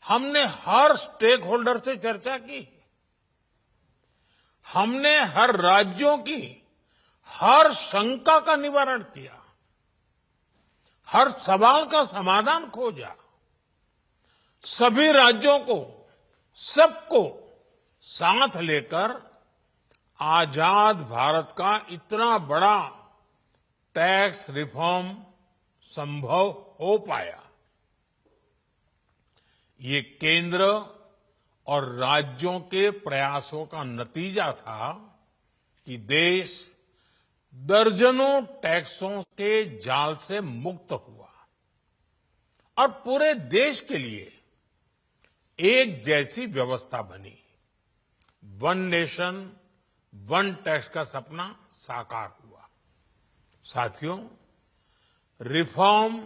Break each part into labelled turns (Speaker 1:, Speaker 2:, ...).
Speaker 1: हमने हर stake holder से चर्चा की, हमने हर राज्यों की हर शंका का निवारण किया, हर सवाल का समाधान खोजा। सभी राज्यों को, सबको साथ लेकर आजाद भारत का इतना बड़ा टैक्स रिफॉर्म संभव हो पाया। ये केंद्र और राज्यों के प्रयासों का नतीजा था कि देश दर्जनों टैक्सों के जाल से मुक्त हुआ और पूरे देश के लिए एक जैसी व्यवस्था बनी। वन नेशन वन टैक्स का सपना साकार हुआ। साथियों, रिफॉर्म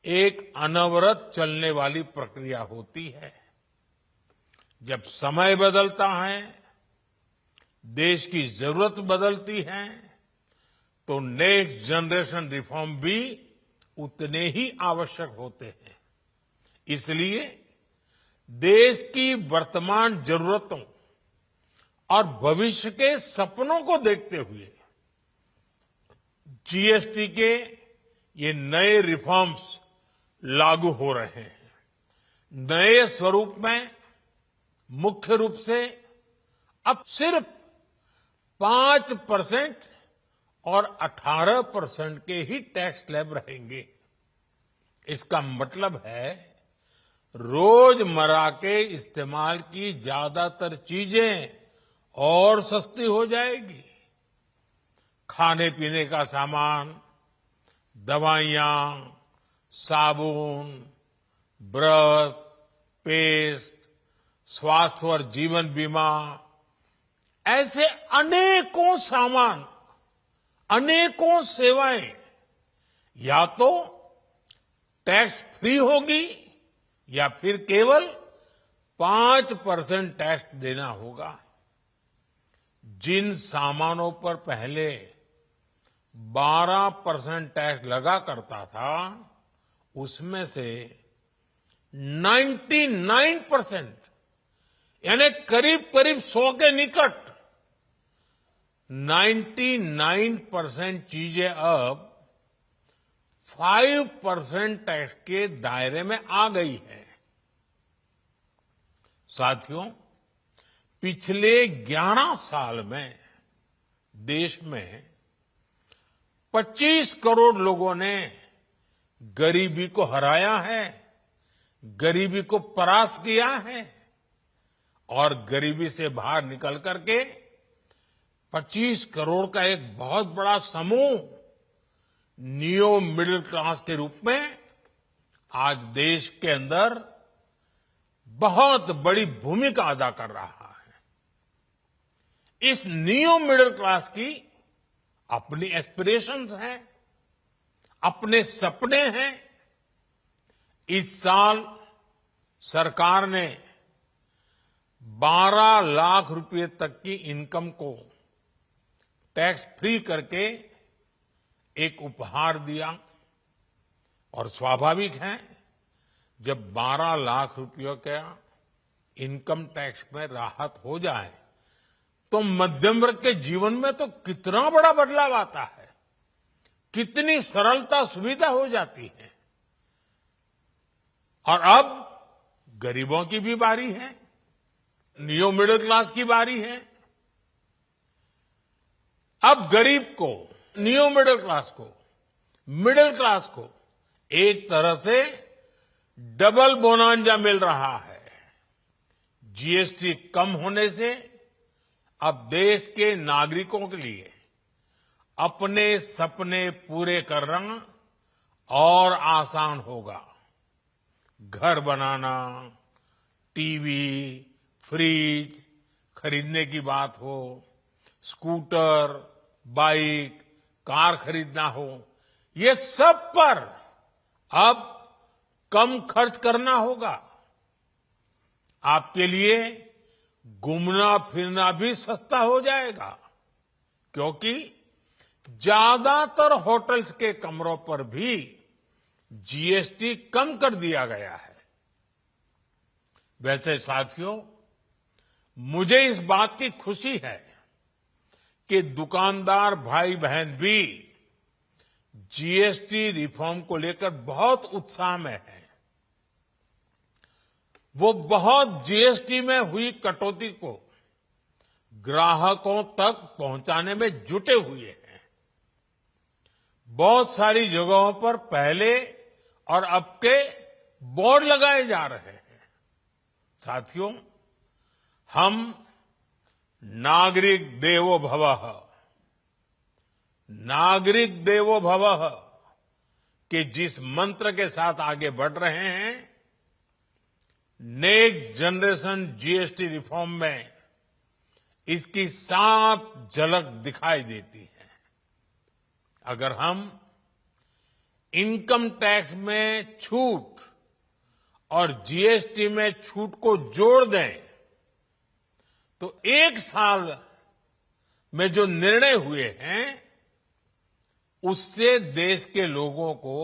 Speaker 1: एक अनवरत चलने वाली प्रक्रिया होती है। जब समय बदलता है, देश की जरूरत बदलती है, तो नेक्स्ट जनरेशन रिफॉर्म भी उतने ही आवश्यक होते हैं। इसलिए देश की वर्तमान जरूरतों और भविष्य के सपनों को देखते हुए जीएसटी के ये नए रिफॉर्म्स लागू हो रहे हैं। नए स्वरूप में मुख्य रूप से अब सिर्फ 5% और 18% के ही टैक्स स्लैब रहेंगे। इसका मतलब है रोजमर्रा के इस्तेमाल की ज्यादातर चीजें और सस्ती हो जाएगी। खाने पीने का सामान, दवाइयां, साबुन, ब्रश, पेस्ट, स्वास्थ्य और जीवन बीमा, ऐसे अनेकों सामान, अनेकों सेवाएं या तो टैक्स फ्री होगी या फिर केवल 5% टैक्स देना होगा। जिन सामानों पर पहले 12% टैक्स लगा करता था, उसमें से 99% यानी करीब करीब 100 के निकट 99% चीजें अब 5% टैक्स के दायरे में आ गई है। साथियों, पिछले 11 साल में देश में 25 करोड़ लोगों ने गरीबी को हराया है, गरीबी को परास्त किया है और गरीबी से बाहर निकल करके 25 करोड़ का एक बहुत बड़ा समूह नियो मिडिल क्लास के रूप में आज देश के अंदर बहुत बड़ी भूमिका अदा कर रहा है। इस नियो मिडिल क्लास की अपनी एस्पिरेशंस हैं, अपने सपने हैं। इस साल सरकार ने 12 लाख रुपए तक की इनकम को टैक्स फ्री करके एक उपहार दिया और स्वाभाविक है, जब 12 लाख रुपयों का इनकम टैक्स में राहत हो जाए तो मध्यम वर्ग के जीवन में तो कितना बड़ा बदलाव आता है, कितनी सरलता सुविधा हो जाती है। और अब गरीबों की भी बारी है, नियो मिडिल क्लास की बारी है। अब गरीब को, नियो मिडिल क्लास को एक तरह से डबल बोनांजा मिल रहा है। जीएसटी कम होने से अब देश के नागरिकों के लिए अपने सपने पूरे करना और आसान होगा। घर बनाना, टीवी, फ्रिज खरीदने की बात हो, स्कूटर, बाइक, कार खरीदना हो, ये सब पर अब कम खर्च करना होगा। आपके लिए घूमना फिरना भी सस्ता हो जाएगा, क्योंकि ज्यादातर होटल्स के कमरों पर भी जीएसटी कम कर दिया गया है। वैसे साथियों, मुझे इस बात की खुशी है कि दुकानदार भाई बहन भी जीएसटी रिफॉर्म को लेकर बहुत उत्साह में हैं। वो बहुत जीएसटी में हुई कटौती को ग्राहकों तक पहुंचाने में जुटे हुए हैं। बहुत सारी जगहों पर पहले और अब के बोर्ड लगाए जा रहे हैं। साथियों, हम नागरिक देवो भवः, नागरिक देवो भवः के जिस मंत्र के साथ आगे बढ़ रहे हैं, नेक्स्ट जनरेशन जीएसटी रिफॉर्म में इसकी साफ झलक दिखाई देती है। अगर हम इनकम टैक्स में छूट और जीएसटी में छूट को जोड़ दें तो एक साल में जो निर्णय हुए हैं उससे देश के लोगों को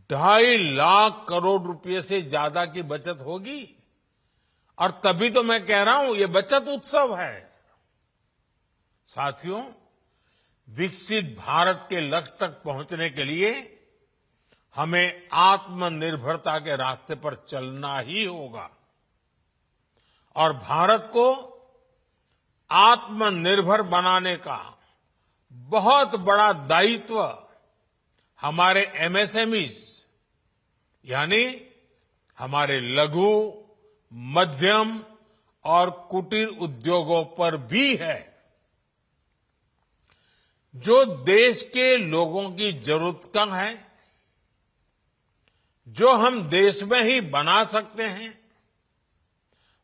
Speaker 1: 2.5 लाख करोड़ रुपए से ज्यादा की बचत होगी। और तभी तो मैं कह रहा हूं ये बचत उत्सव है। साथियों, विकसित भारत के लक्ष्य तक पहुंचने के लिए हमें आत्मनिर्भरता के रास्ते पर चलना ही होगा और भारत को आत्मनिर्भर बनाने का बहुत बड़ा दायित्व हमारे एमएसएमईज यानी हमारे लघु, मध्यम और कुटीर उद्योगों पर भी है, जो देश के लोगों की जरूरत का है, जो हम देश में ही बना सकते हैं,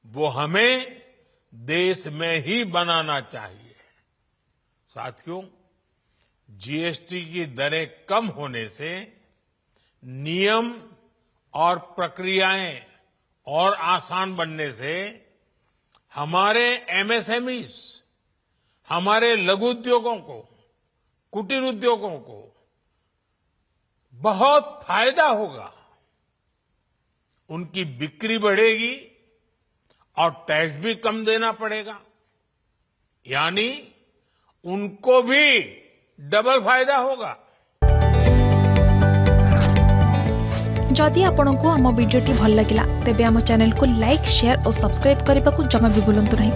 Speaker 1: वो हमें देश में ही बनाना चाहिए। साथियों, जीएसटी की दरें कम होने से नियम और प्रक्रियाएं और आसान बनने से हमारे एमएसएमईज, हमारे लघु उद्योगों को, कुटीर उद्योगों को बहुत फायदा होगा। उनकी बिक्री बढ़ेगी और टैक्स भी कम देना पड़ेगा, यानी उनको भी डबल फायदा होगा।
Speaker 2: जदि आपंक आम भिडी भल लगा तेब आम चैनल को लाइक, शेयर और सब्सक्राइब करने को जमा भी भूलु नहीं।